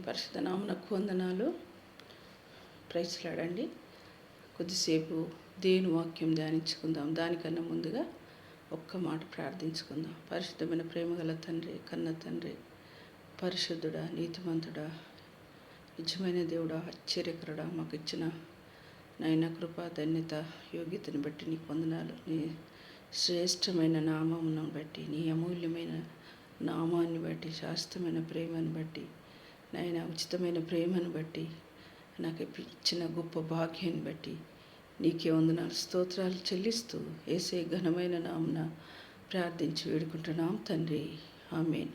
పరిశుద్ధ నామమునకు వందనాలు. ప్రైజ్లాడండి. కొద్దిసేపు దేవుని వాక్యం ధ్యానించుకుందాం. దానికన్నా ముందుగా ఒక్క మాట ప్రార్థించుకుందాం. పరిశుద్ధమైన ప్రేమగల తండ్రి, కన్న తండ్రి, పరిశుద్ధుడా, నీతిమంతుడా, నిజమైన దేవుడా, ఆశ్చర్యకరుడా, మాకు ఇచ్చిన నైనా కృప, ధన్యత, యోగ్యతను బట్టి నీకు వందనాలు. నీ శ్రేష్టమైన నామమును బట్టి, నీ అమూల్యమైన నామాన్ని బట్టి, శాశ్వతమైన ప్రేమను బట్టి, నాయన ఉచితమైన ప్రేమను బట్టి, నాకు ఇచ్చిన గొప్ప భాగ్యాన్ని బట్టి నీకే వందనాలు, స్తోత్రాలు చెల్లిస్తూ యేసే ఘనమైన నామున ప్రార్థించి వేడుకుంటున్నాం తండ్రి. ఆమేన్.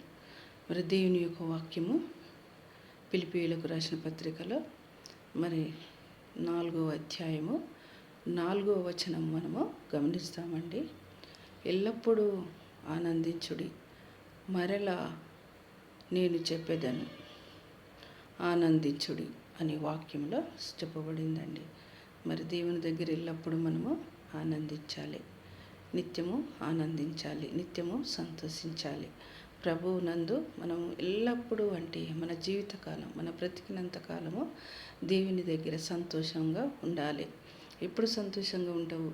మరి దేవుని యొక్క వాక్యము ఫిలిప్పీయులకు రాసిన పత్రికలో మరి 4వ అధ్యాయము 4వ వచనం మనము గమనిస్తామండి. ఎల్లప్పుడూ ఆనందించుడి, మరలా నేను చెప్పేదను ఆనందించుడి అనే వాక్యంలో చెప్పబడిందండి. మరి దేవుని దగ్గర ఎల్లప్పుడూ మనము ఆనందించాలి, నిత్యము ఆనందించాలి, నిత్యము సంతోషించాలి. ప్రభువు నందు మనం ఎల్లప్పుడూ అంటే మన జీవితకాలం, మన బ్రతికినంత కాలము దేవుని దగ్గర సంతోషంగా ఉండాలి. ఎప్పుడు సంతోషంగా ఉంటావు?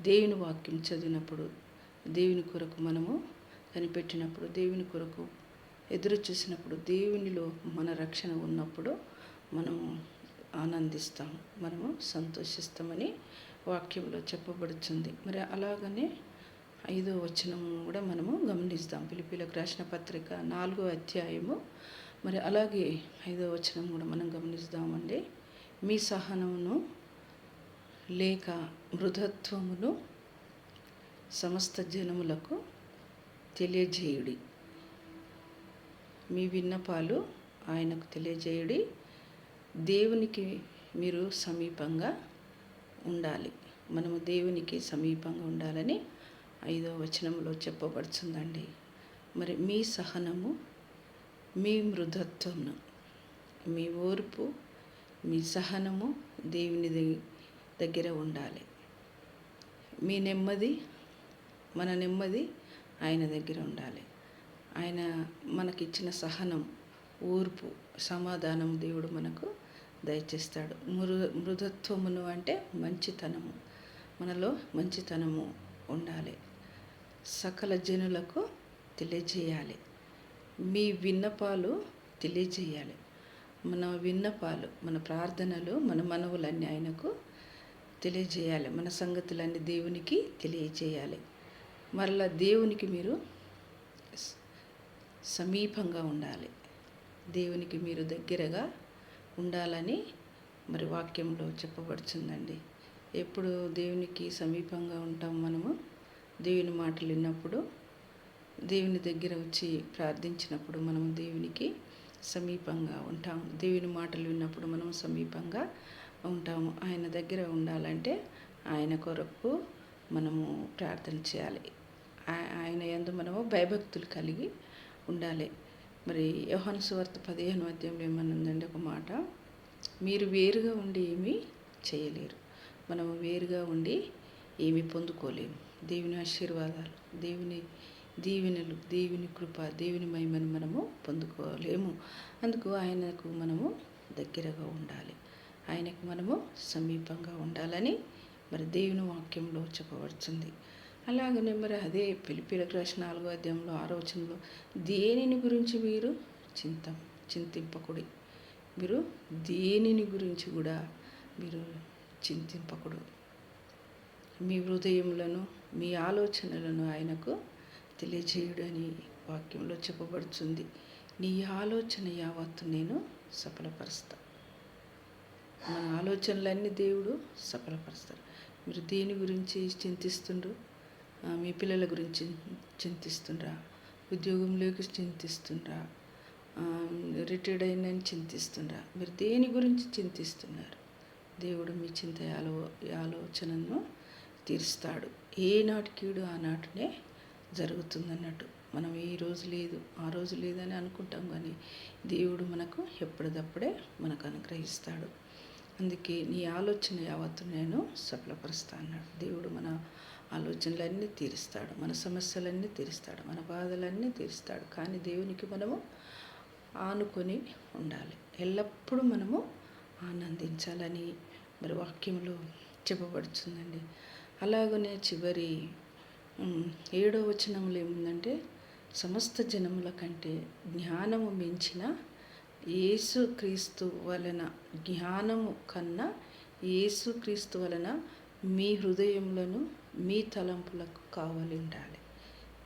దేవుని వాక్యం చదివినప్పుడు, దేవుని కొరకు మనము కనిపెట్టినప్పుడు, దేవుని కొరకు ఎదురు చూసినప్పుడు, దేవునిలో మన రక్షణ ఉన్నప్పుడు మనము ఆనందిస్తాం, మనము సంతోషిస్తామని వాక్యంలో చెప్పబడుతుంది. మరి అలాగనే 5వ వచనం కూడా మనము గమనిస్తాం. ఫిలిప్పీయులకు రాసిన పత్రిక 4వ అధ్యాయము మరి అలాగే 5వ వచనం కూడా మనం గమనిస్తామండి. మీ సహనమును లేక మృదుత్వమును సమస్త జనములకు తెలియజేయుడి, మీ విన్నపాలు ఆయనకు తెలియజేయుడి. దేవునికి మీరు సమీపంగా ఉండాలి. మనము దేవునికి సమీపంగా ఉండాలని 5వ వచనంలో చెప్పబడుతుందండి. మరి మీ సహనము, మీ మృదుత్వము, మీ ఓర్పు, మీ సహనము దేవుని దగ్గర ఉండాలి. మీ నెమ్మది, మన నెమ్మది ఆయన దగ్గర ఉండాలి. ఆయన మనకిచ్చిన సహనం, ఓర్పు, సమాధానం దేవుడు మనకు దయచేస్తాడు. మృదుత్వమును అంటే మంచితనము, మనలో మంచితనము ఉండాలి. సకల జనులకు తెలియజేయాలి. మీ విన్నపాలు తెలియజేయాలి. మన విన్నపాలు, మన ప్రార్థనలు, మన మనవులన్నీ ఆయనకు తెలియజేయాలి. మన సంగతులన్నీ దేవునికి తెలియజేయాలి. మరలా దేవునికి మీరు సమీపంగా ఉండాలి. దేవునికి మీరు దగ్గరగా ఉండాలని మరి వాక్యంలో చెప్పబడుతుందండి. ఎప్పుడు దేవునికి సమీపంగా ఉంటాం మనము? దేవుని మాటలు విన్నప్పుడు, దేవుని దగ్గర వచ్చి ప్రార్థించినప్పుడు మనము దేవునికి సమీపంగా ఉంటాము. దేవుని మాటలు విన్నప్పుడు మనం సమీపంగా ఉంటాము. ఆయన దగ్గర ఉండాలంటే ఆయన కొరకు మనము ప్రార్థన చేయాలి. ఆయన యందు మనము భయభక్తులు కలిగి ఉండాలి. మరి యోహాను సువార్త 15వ అధ్యాయంలో ఏమనుందండి ఒక మాట, మీరు వేరుగా ఉండి ఏమీ చేయలేరు. మనము వేరుగా ఉండి ఏమీ పొందుకోలేము. దేవుని ఆశీర్వాదాలు, దేవుని దీవెనలు, దేవుని కృప, దేవుని మహిమను మనము పొందుకోలేము. అందుకు ఆయనకు మనము దగ్గరగా ఉండాలి, ఆయనకు మనము సమీపంగా ఉండాలని మరి దేవుని వాక్యంలో చెప్పబడుతుంది. అలాగనే మరి అదే ఫిలిప్పీయులకు రాసిన 4వ అధ్యాయంలో 6వ వచనంలో, దేనిని గురించి మీరు చింతింపకుడి. మీరు దేనిని గురించి కూడా మీరు చింతింపకుడు. మీ హృదయములను, మీ ఆలోచనలను ఆయనకు తెలియజేయుడు అని వాక్యంలో చెప్పబడుతుంది. నీ ఆలోచన యావత్తు నేను సఫలపరుస్తా. మన ఆలోచనలన్నీ దేవుడు సఫలపరుస్తాడు. మీరు దేని గురించి చింతిస్తుండ్రు? మీ పిల్లల గురించి చింతిస్తుండ్రా? ఉద్యోగంలోకి చింతిస్తుండ్రా? రిటైర్డ్ అయినని చింతిస్తుండ్రా? మీరు దేని గురించి చింతిస్తున్నారు? దేవుడు మీ చింత ఆలోచనను తీరుస్తాడు. ఏనాటి కీడు ఆనాటినే జరుగుతుందన్నట్టు. మనం ఈ రోజు లేదు, ఆ రోజు లేదని అనుకుంటాం, కానీ దేవుడు మనకు ఎప్పటిదప్పుడే మనకు అనుగ్రహిస్తాడు. అందుకే నీ ఆలోచన యావత్తు నేను సఫలపరుస్తా అన్నాడు. దేవుడు మన ఆలోచనలన్నీ తీరుస్తాడు, మన సమస్యలన్నీ తీరుస్తాడు, మన బాధలన్నీ తీరుస్తాడు. కానీ దేవునికి మనము ఆనుకొని ఉండాలి. ఎల్లప్పుడూ మనము ఆనందించాలని మరి వాక్యంలో చెప్పబడుతుందండి. అలాగనే చివరి 7వ వచనంలో ఏముందంటే, సమస్త జనముల కంటే జ్ఞానము మించిన యేసుక్రీస్తు వలన, జ్ఞానము కన్నా యేసుక్రీస్తు వలన మీ హృదయములను మీ తలంపులకు కావలి ఉండాలి.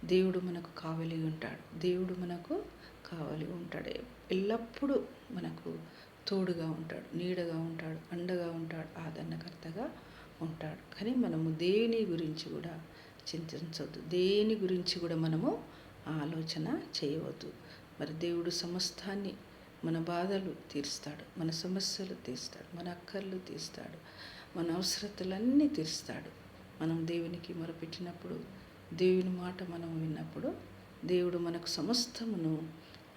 దేవుడు మనకు కావలి ఉంటాడు. దేవుడు మనకు కావలి ఉంటాడు. ఎల్లప్పుడూ మనకు తోడుగా ఉంటాడు, నీడగా ఉంటాడు, అండగా ఉంటాడు, ఆదరణకర్తగా ఉంటాడు. కానీ మనము దేని గురించి కూడా చింతించవద్దు. దేని గురించి కూడా మనము ఆలోచన చేయవద్దు. మరి దేవుడు సమస్తాన్ని, మన బాధలు తీరుస్తాడు, మన సమస్యలు తీరుస్తాడు, మన అక్కర్లు తీరుస్తాడు, మన అవసరతలన్నీ తీరుస్తాడు. మనం దేవునికి మొరపెట్టినప్పుడు, దేవుని మాట మనం విన్నప్పుడు దేవుడు మనకు సమస్తమును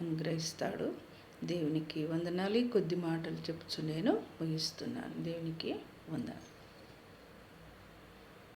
అనుగ్రహిస్తాడు. దేవునికి వందనాలు. కొద్ది మాటలు చెప్పుచు నేను ముగిస్తున్నాను. దేవునికి వందనాలు.